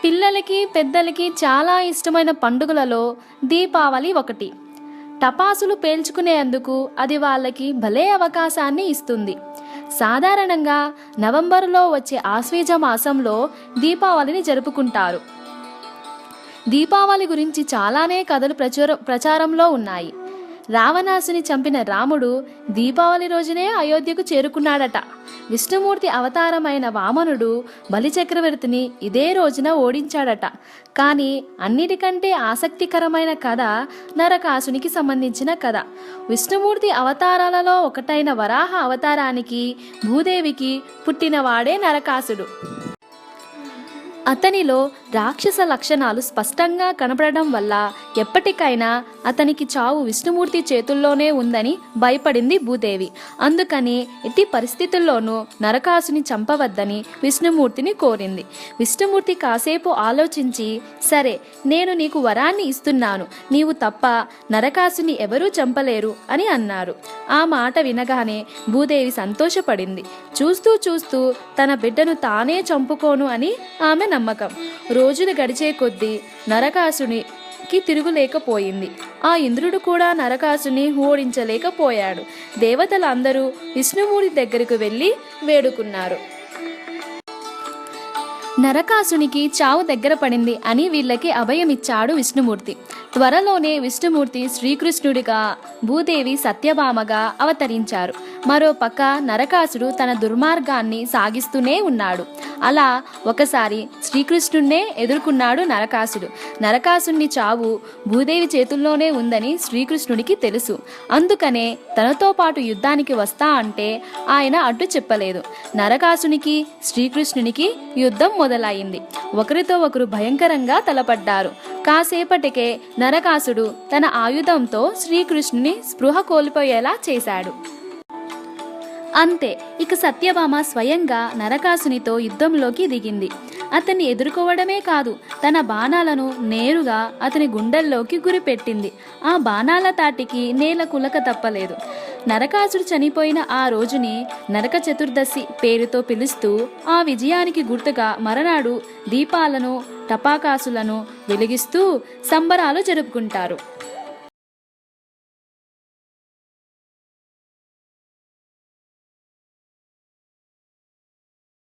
పిల్లలకి పెద్దలకి చాలా ఇష్టమైన పండుగలలో దీపావళి ఒకటి. టపాసులు పేల్చుకునేందుకు అది వాళ్ళకి భలే అవకాశాన్ని ఇస్తుంది. సాధారణంగా నవంబరులో వచ్చే ఆశ్వేజ మాసంలో దీపావళిని జరుపుకుంటారు. దీపావళి గురించి చాలానే కథలు ప్రచారంలో ఉన్నాయి. రావణాసుని చంపిన రాముడు దీపావళి రోజునే అయోధ్యకు చేరుకున్నాడట. విష్ణుమూర్తి అవతారమైన వామనుడు బలిచక్రవర్తిని ఇదే రోజున ఓడించాడట. కానీ అన్నిటికంటే ఆసక్తికరమైన కథ నరకాసునికి సంబంధించిన కథ. విష్ణుమూర్తి అవతారాలలో ఒకటైన వరాహ అవతారానికి భూదేవికి పుట్టినవాడే నరకాసుడు. అతనిలో రాక్షస లక్షణాలు స్పష్టంగా కనపడడం వల్ల ఎప్పటికైనా అతనికి చావు విష్ణుమూర్తి చేతుల్లోనే ఉందని భయపడింది భూదేవి. అందుకని ఎట్టి పరిస్థితుల్లోనూ నరకాసుని చంపవద్దని విష్ణుమూర్తిని కోరింది. విష్ణుమూర్తి కాసేపు ఆలోచించి, సరే, నేను నీకు వరాన్ని ఇస్తున్నాను, నీవు తప్ప నరకాసుని ఎవరూ చంపలేరు అని అన్నారు. ఆ మాట వినగానే భూదేవి సంతోషపడింది. చూస్తూ చూస్తూ తన బిడ్డను తానే చంపుకోను అని ఆమె నమ్మకం. రోజులు గడిచే కొద్దీ నరకాసునికి తిరుగులేకపోయింది. ఆ ఇంద్రుడు కూడా నరకాసుని ఓడించలేకపోయాడు. దేవతలందరూ విష్ణుమూర్తి దగ్గరకు వెళ్ళి వేడుకున్నారు. నరకాసునికి చావు దగ్గర పడింది అని వీళ్ళకి అభయమిచ్చాడు విష్ణుమూర్తి. త్వరలోనే విష్ణుమూర్తి శ్రీకృష్ణుడిగా, భూదేవి సత్యభామగా అవతరించారు. మరోపక్క నరకాసుడు తన దుర్మార్గాన్ని సాగిస్తూనే ఉన్నాడు. అలా ఒకసారి శ్రీకృష్ణుడినే ఎదుర్కొన్నాడు నరకాసుడు. నరకాసుని చావు భూదేవి చేతుల్లోనే ఉందని శ్రీకృష్ణుడికి తెలుసు. అందుకనే తనతో పాటు యుద్ధానికి వస్తా అంటే ఆయన అడ్డు చెప్పలేదు. నరకాసునికి శ్రీకృష్ణునికి యుద్ధం మొదలైంది. ఒకరితో ఒకరు భయంకరంగా తలపడ్డారు. కాసేపటికే నరకాసుడు తన ఆయుధంతో శ్రీకృష్ణుని స్పృహ కోల్పోయేలా చేశాడు. అంతే, ఇక సత్యభామ స్వయంగా నరకాసునితో యుద్ధంలోకి దిగింది. అతన్ని ఎదుర్కోవడమే కాదు, తన బాణాలను నేరుగా అతని గుండెల్లోకి గురిపెట్టింది. ఆ బాణాల తాటికి నేల కులక తప్పలేదు. నరకాసుడు చనిపోయిన ఆ రోజుని నరక చతుర్దశి పేరుతో పిలుస్తూ ఆ విజయానికి గుర్తుగా మరనాడు దీపాలను, టపాకాసులను వెలిగిస్తూ సంబరాలు జరుపుకుంటారు.